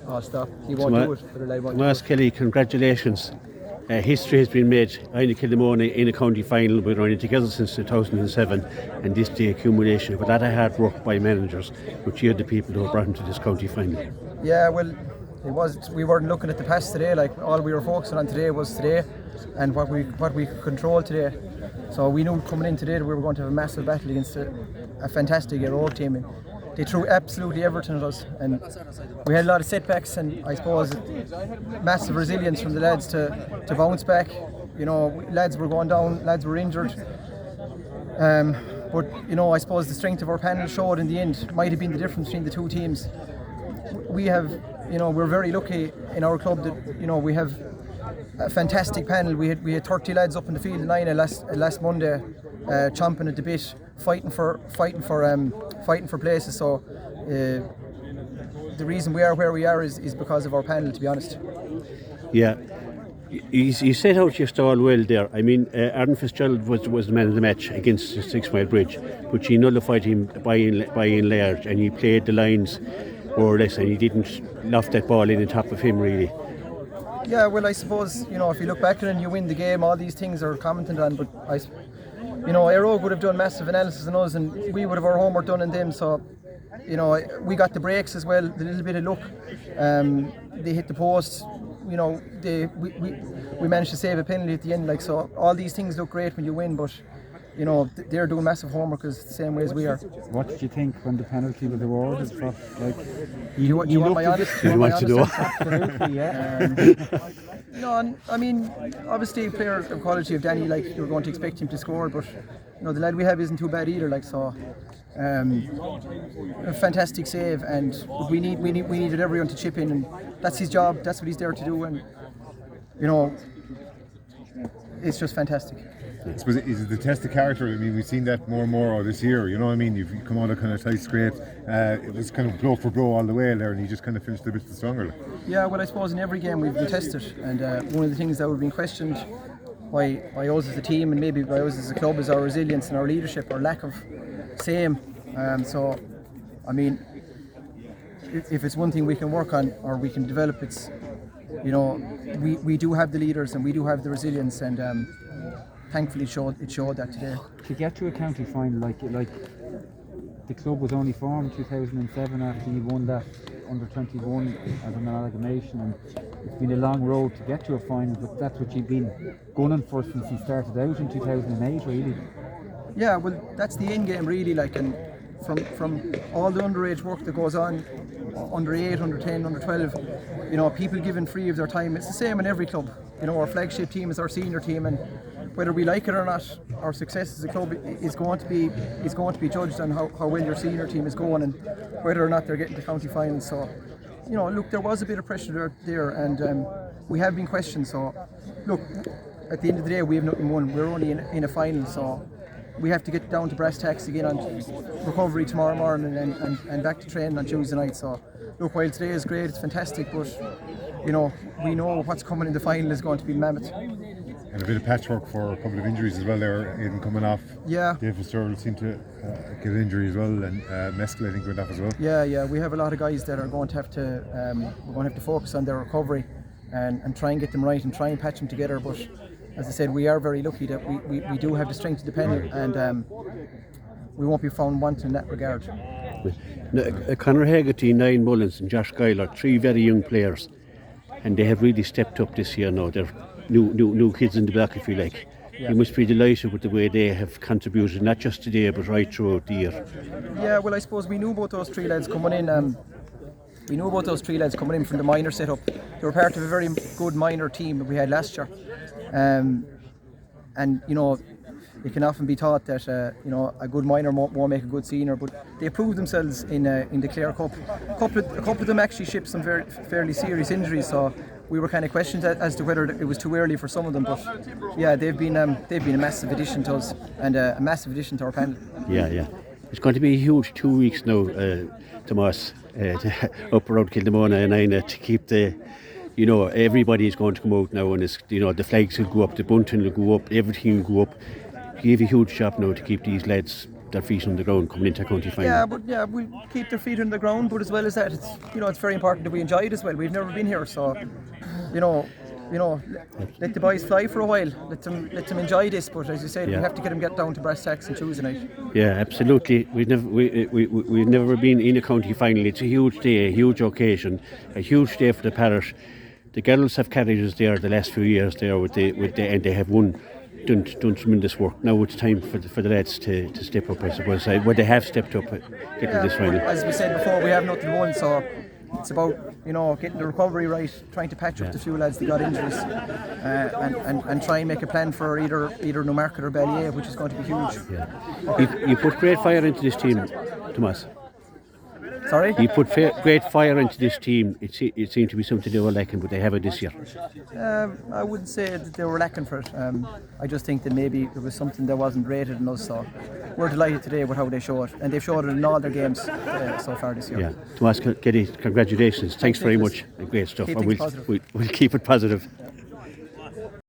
Oh, stop. He won't do it. But the lad won't Tomas Kelly, congratulations. History has been made. Inagh-Kilnamona in a county final. We're only together since 2007, and this the accumulation of a lot of hard work by managers, which are the people who brought him to this county final. Yeah, well, it was. We weren't looking at the past today. Like, all we were focusing on today was today, and what we could control today. So we knew coming in today that we were going to have a massive battle against a fantastic road team. And they threw absolutely everything at us, and we had a lot of setbacks, and I suppose massive resilience from the lads to bounce back. You know, lads were going down, lads were injured. But you know, I suppose the strength of our panel showed in the end. Might have been the difference between the two teams. We have, you know, we're very lucky in our club that, you know, we have a fantastic panel. We had 30 lads up in the field in Inagh last Monday, chomping at the bit, fighting for places. So the reason we are where we are is because of our panel, to be honest. Yeah. You set out your stall well there. I mean, Aaron Fitzgerald was the man of the match against the 6 Mile Bridge, but he nullified him by and large, and he played the lines more or less, and he didn't loft that ball in on top of him really. Yeah, well, I suppose, you know, if you look back at it and you win the game, all these things are commented on, but you know, Aero would have done massive analysis on us, and we would have our homework done on them. So, you know, we got the breaks as well, the little bit of luck. They hit the post. You know, we managed to save a penalty at the end. Like, so, all these things look great when you win, but you know, they're doing massive homework as the same way as we are. What did you think when the penalty was awarded? For, like, you want my honest? You want to know? Absolutely, yeah. No, I mean, obviously, a player of quality of Danny, like, you're going to expect him to score, but you know, the lad we have isn't too bad either. Like, so, a fantastic save, and we needed everyone to chip in, and that's his job. That's what he's there to do, and you know, it's just fantastic. I suppose, is it the test of character? I mean, we've seen that more and more this year. You know what I mean? You've come out of kind of tight scrape. It was kind of blow for blow all the way there, and you just kind of finished a bit stronger. Yeah, well, I suppose in every game we've been tested, and one of the things that we've been questioned by us as a team, and maybe by us as a club, is our resilience and our leadership, our lack of same. So, I mean, if it's one thing we can work on or we can develop, it's, you know, we do have the leaders and we do have the resilience, and thankfully it showed that today. To get to a county final, like the club was only formed in 2007 after you won that under 21 as an amalgamation, and it's been a long road to get to a final, but that's what you've been gunning for since you started out in 2008, really. Yeah, well, that's the end game really, like, and from all the underage work that goes on, under 8, under 10, under 12, you know, people giving free of their time. It's the same in every club. You know, our flagship team is our senior team, and whether we like it or not, our success as a club is going to be judged on how well your senior team is going and whether or not they're getting to county finals. So, you know, look, there was a bit of pressure there, and we have been questioned. So, look, at the end of the day, we have nothing won. We're only in a final, so we have to get down to brass tacks again on recovery tomorrow morning and back to training on Tuesday night. So, look, while today is great, it's fantastic, but you know, we know what's coming in the final is going to be mammoth. And a bit of patchwork for a couple of injuries as well there, Aidan coming off. Yeah. Dave Fitzgerald seemed to get an injury as well, and Meskel I think went off as well. Yeah, we have a lot of guys that are going to have to, we're going to have to focus on their recovery and try and get them right and try and patch them together. But as I said, we are very lucky that we do have the strength of the panel, and we won't be found wanting in that regard. Conor Haggerty, Niall Mullins and Josh Guile are 3 very young players, and they have really stepped up this year now. They're new kids in the block, if you like. Yeah. You must be delighted with the way they have contributed, not just today but right throughout the year. Yeah, well, I suppose we knew about those 3 lads coming in. From the minor setup. They were part of a very good minor team that we had last year, and you know, it can often be thought that you know, a good minor won't make a good senior, but they proved themselves in the Clare Cup. A couple of them actually shipped some fairly serious injuries, so we were kind of questioned as to whether it was too early for some of them. But yeah, they've been a massive addition to us and a massive addition to our panel. Yeah. It's going to be a huge 2 weeks now, Tomas, up around Kilnamona and Inagh to keep the, you know, everybody is going to come out now, and it's, you know, the flags will go up, the bunting will go up, everything will go up. You have a huge job now to keep these lads their feet on the ground coming into a county final. Yeah, we'll keep their feet on the ground, but as well as that, it's very important that we enjoy it as well. We've never been here, so let the boys fly for a while. Let them enjoy this. But as you said, we have to get down to brass tacks on Tuesday night. Yeah, absolutely. We've never been in a county final. It's a huge day, a huge occasion, a huge day for the parish. The girls have carried us there the last few years there and they have done tremendous work. Now it's time for the lads to step up, I suppose. Well, they have stepped up getting to this final. As we said before, we have nothing won, so it's about getting the recovery right, trying to patch up the few lads that got injuries, and try and make a plan for either Newmarket or Ballier, which is going to be huge. Yeah. You put great fire into this team, Tomas. Sorry? You put great fire into this team. It seemed to be something they were lacking, but they have it this year. I wouldn't say that they were lacking for it. I just think that maybe there was something that wasn't rated in us, so we're delighted today with how they showed it, and they've showed it in all their games so far this year. Yeah, Tomas, Geddy, congratulations. Thanks very much. Great stuff. Keep things positive. We'll keep it positive.